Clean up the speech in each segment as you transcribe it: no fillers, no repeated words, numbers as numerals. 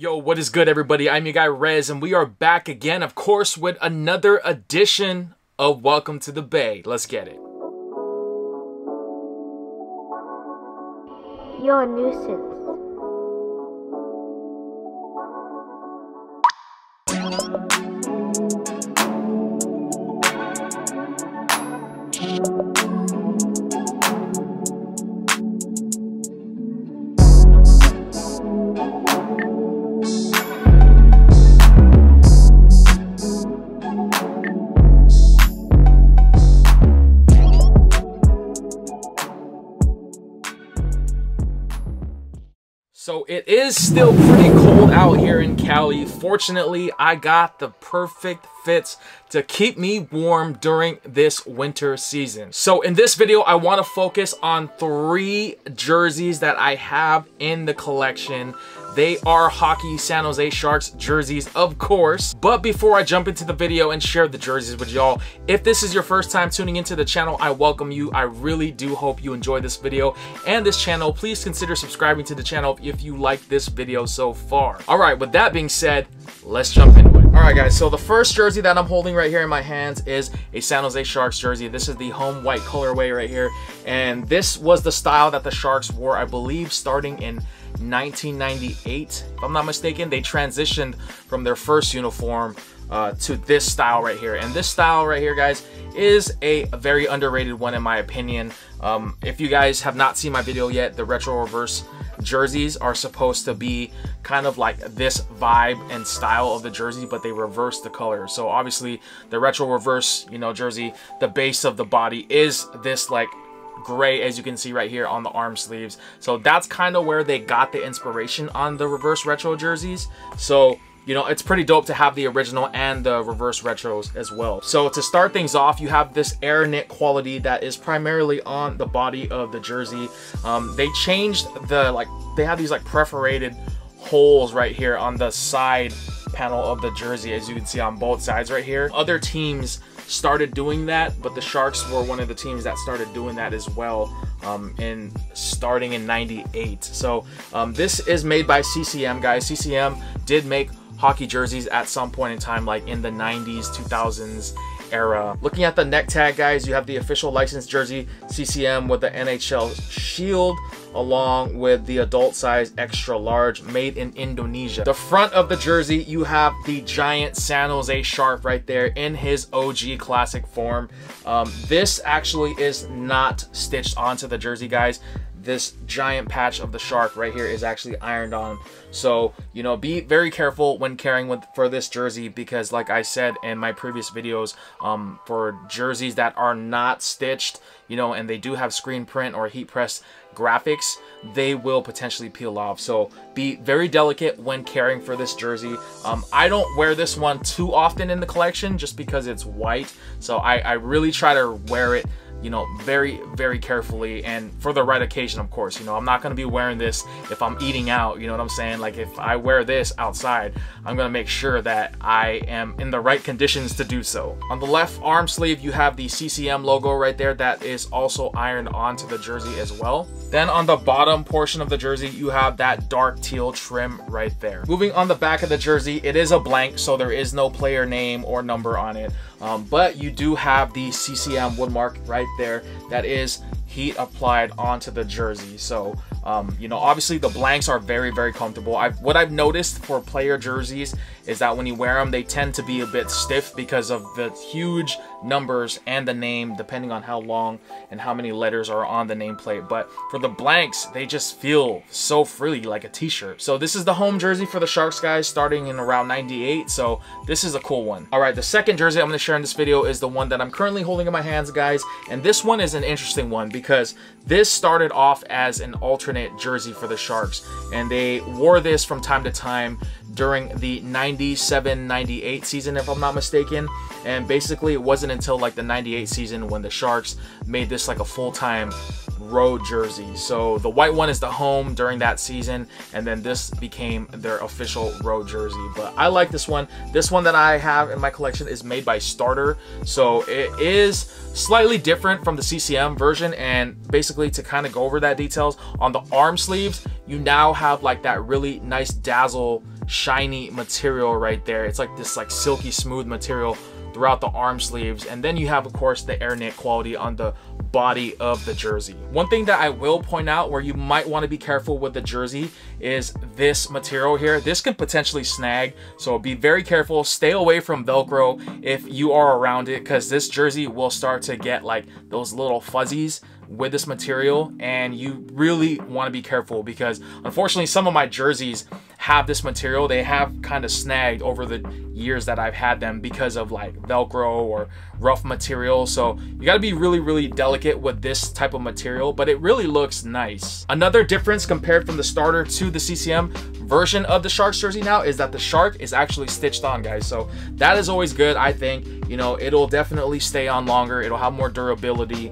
Yo, what is good, everybody? I'm your guy Rez, and we are back again, of course, with another edition of Welcome to the Bay. Let's get it. You're a nuisance. So it is still pretty cold out here in Cali. Fortunately, I got the perfect fits to keep me warm during this winter season. So in this video, I want to focus on 3 jerseys that I have in the collection. They are hockey San Jose Sharks jerseys, of course. But before I jump into the video and share the jerseys with y'all, if this is your first time tuning into the channel, I welcome you. I really do hope you enjoy this video and this channel. Please consider subscribing to the channel if you like this video so far. All right, with that being said, let's jump into it. All right, guys, so the first jersey that I'm holding right here in my hands is a San Jose Sharks jersey. This is the home white colorway right here. And this was the style that the Sharks wore, I believe, starting in 1998, if I'm not mistaken. They transitioned from their first uniform to this style right here. And this style right here, guys, is a very underrated one in my opinion. If you guys have not seen my video yet, the retro reverse jerseys are supposed to be kind of like this vibe and style of the jersey, but they reverse the color. So obviously the retro reverse, jersey, the base of the body is this like gray, as you can see right here on the arm sleeves. So that's kind of where they got the inspiration on the reverse retro jerseys. So it's pretty dope to have the original and the reverse retros as well. So to start things off, you have this air knit quality that is primarily on the body of the jersey. They changed they have these perforated holes right here on the side panel of the jersey, as you can see on both sides right here. Other teams started doing that, but the Sharks were one of the teams that started doing that as well, starting in '98. So this is made by CCM, guys. CCM did make hockey jerseys at some point in time, like in the 90s, 2000s era. Looking at the neck tag, guys, you have the official licensed jersey, CCM, with the NHL shield, along with the adult size extra large, made in Indonesia. The front of the jersey, you have the giant San Jose Shark right there in his OG classic form. This actually is not stitched onto the jersey, guys. This giant patch of the shark right here is actually ironed on. So, be very careful when carrying for this jersey, because like I said in my previous videos, for jerseys that are not stitched, and they do have screen print or heat press graphics, they will potentially peel off. So be very delicate when caring for this jersey. I don't wear this one too often in the collection just because it's white. So I really try to wear it very, very carefully, and for the right occasion, of course. I'm not going to be wearing this if I'm eating out, you know what I'm saying? Like, if I wear this outside, I'm going to make sure that I am in the right conditions to do so. On the left arm sleeve, you have the CCM logo right there that is also ironed onto the jersey as well. Then on the bottom portion of the jersey, you have that dark teal trim right there. Moving on the back of the jersey, it is a blank, so there is no player name or number on it. But you do have the CCM woodmark right there that is heat applied onto the jersey. So obviously the blanks are very, very comfortable. What I've noticed for player jerseys is that when you wear them, they tend to be a bit stiff because of the huge numbers and the name, depending on how long and how many letters are on the nameplate. But for the blanks, they just feel so freely, like a t-shirt. So this is the home jersey for the Sharks, guys, starting in around '98. So this is a cool one. All right, the second jersey I'm going to share in this video is the one that I'm currently holding in my hands, guys. And this one is an interesting one because this started off as an alternate jersey for the Sharks, and they wore this from time to time during the 97-98 season, if I'm not mistaken. And basically it wasn't until like the 98 season when the Sharks made this like a full-time road jersey. So the white one is the home during that season, and then this became their official road jersey. But I like this one. This one that I have in my collection is made by Starter, so it is slightly different from the CCM version. And basically, to kind of go over that details, on the arm sleeves, you now have like that really nice dazzle shiny material right there. It's like this like silky smooth material throughout the arm sleeves, and then you have of course the air knit quality on the body of the jersey. One thing that I will point out where you might want to be careful with the jersey is this material here. This can potentially snag, so be very careful. Stay away from Velcro if you are around it, because this jersey will start to get like those little fuzzies with this material, and you really want to be careful, because unfortunately some of my jerseys have this material. They have kind of snagged over the years that I've had them because of like Velcro or rough material. So you got to be really delicate with this type of material, but it really looks nice. Another difference compared from the starter to the CCM version of the Sharks jersey now is that the Shark is actually stitched on, guys. So that is always good. I think, you know, it'll definitely stay on longer. It'll have more durability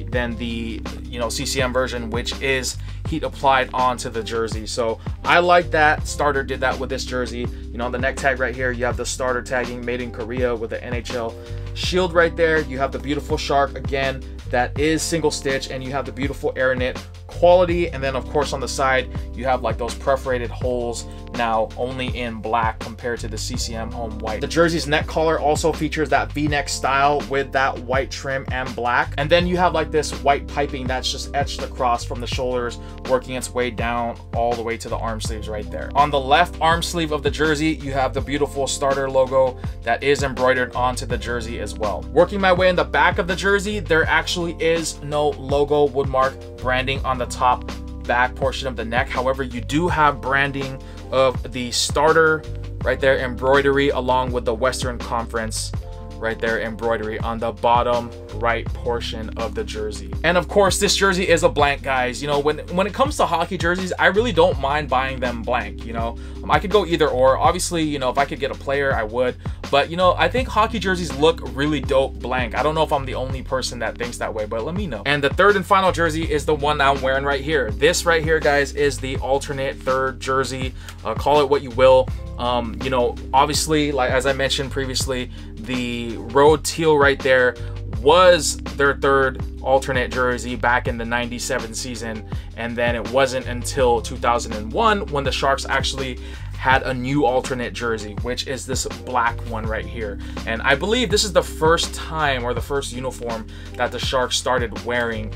than the, you know, CCM version, which is heat applied onto the jersey. So I like that starter did that with this jersey. You know, on the neck tag right here, you have the starter tagging made in Korea with the NHL shield right there. You have the beautiful Shark again that is single stitch, and you have the beautiful air knit quality. And then of course on the side you have like those perforated holes, now only in black compared to the CCM home white. The jersey's neck collar also features that V-neck style with that white trim and black, and then you have like this white piping that's just etched across from the shoulders, working its way down all the way to the arm sleeves right there. On the left arm sleeve of the jersey, you have the beautiful starter logo that is embroidered onto the jersey as well. Working my way in the back of the jersey, there actually is no logo woodmark branding on the top back portion of the neck. However, you do have branding of the starter right there embroidery, along with the Western Conference right there embroidery on the bottom right portion of the jersey. And of course this jersey is a blank, guys. You know, when it comes to hockey jerseys, I really don't mind buying them blank. You know, I could go either or. Obviously, you know, if I could get a player, I would, but you know, I think hockey jerseys look really dope blank. I don't know if I'm the only person that thinks that way, but let me know. And the third and final jersey is the one I'm wearing right here. This right here, guys, is the alternate third jersey. Call it what you will. You know, obviously, like as I mentioned previously, the road teal right there was their third alternate jersey back in the 97 season, and then it wasn't until 2001 when the Sharks actually had a new alternate jersey, which is this black one right here. And I believe this is the first time, or the first uniform, that the Sharks started wearing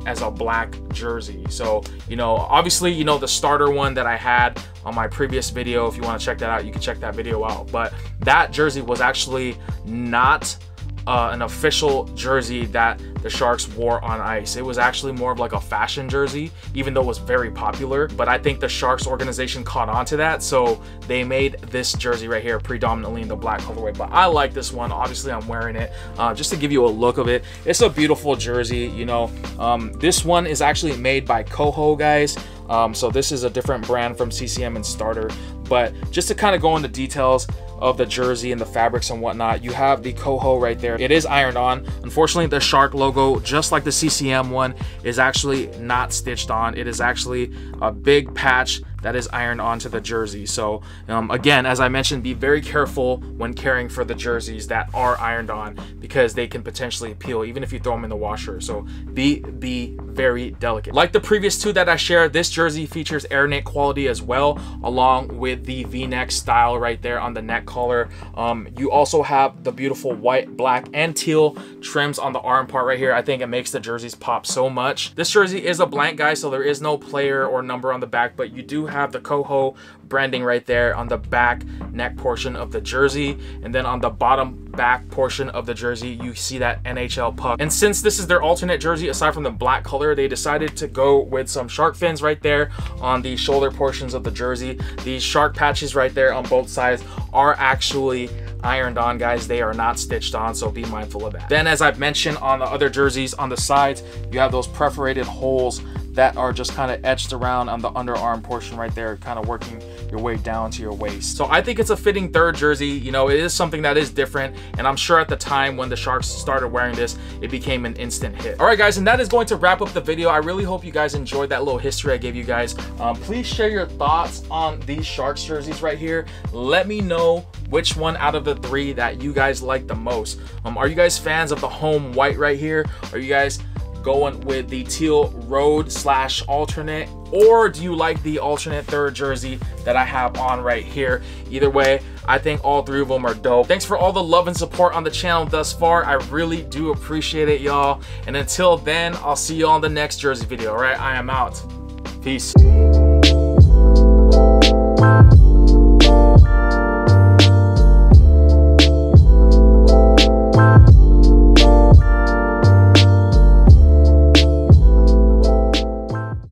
as a black jersey. So, you know, obviously, you know, the starter one that I had on my previous video, if you want to check that out, you can check that video out. But that jersey was actually not an official jersey that the Sharks wore on ice. It was actually more of like a fashion jersey, even though it was very popular. But I think the Sharks organization caught on to that, so they made this jersey right here predominantly in the black colorway. But I like this one. Obviously I'm wearing it just to give you a look of it. It's a beautiful jersey. You know, this one is actually made by Koho, guys. So this is a different brand from CCM and Starter. But just to kind of go into details of the jersey and the fabrics and whatnot, you have the Koho right there. It is ironed on. Unfortunately, the Shark logo, just like the CCM one, is actually not stitched on. It is actually a big patch that is ironed onto the jersey. So again, as I mentioned, be very careful when caring for the jerseys that are ironed on, because they can potentially peel even if you throw them in the washer. So be very delicate. Like the previous two that I shared, this jersey features air knit quality as well, along with the V-neck style right there on the neck collar. You also have the beautiful white, black, and teal trims on the arm part right here. I think it makes the jerseys pop so much. This jersey is a blank, guys, so there is no player or number on the back, but you do have the Koho branding right there on the back neck portion of the jersey, and then on the bottom back portion of the jersey you see that NHL puck. And since this is their alternate jersey, aside from the black color, they decided to go with some shark fins right there on the shoulder portions of the jersey. These shark patches right there on both sides are actually ironed on, guys. They are not stitched on, so be mindful of that. Then, as I've mentioned, on the other jerseys on the sides, you have those perforated holes that are just kind of etched around on the underarm portion right there, kind of working your way down to your waist. So I think it's a fitting third jersey. You know, it is something that is different, and I'm sure at the time when the Sharks started wearing this, it became an instant hit. All right, guys, and that is going to wrap up the video. I really hope you guys enjoyed that little history I gave you guys. Please share your thoughts on these Sharks jerseys right here. Let me know which one out of the three that you guys like the most. Are you guys fans of the home white right here? Are you guys going with the teal road / alternate, or do you like the alternate third jersey that I have on right here? Either way, I think all three of them are dope. Thanks for all the love and support on the channel thus far. I really do appreciate it, y'all. And until then, I'll see you on the next jersey video. All right, I am out. Peace.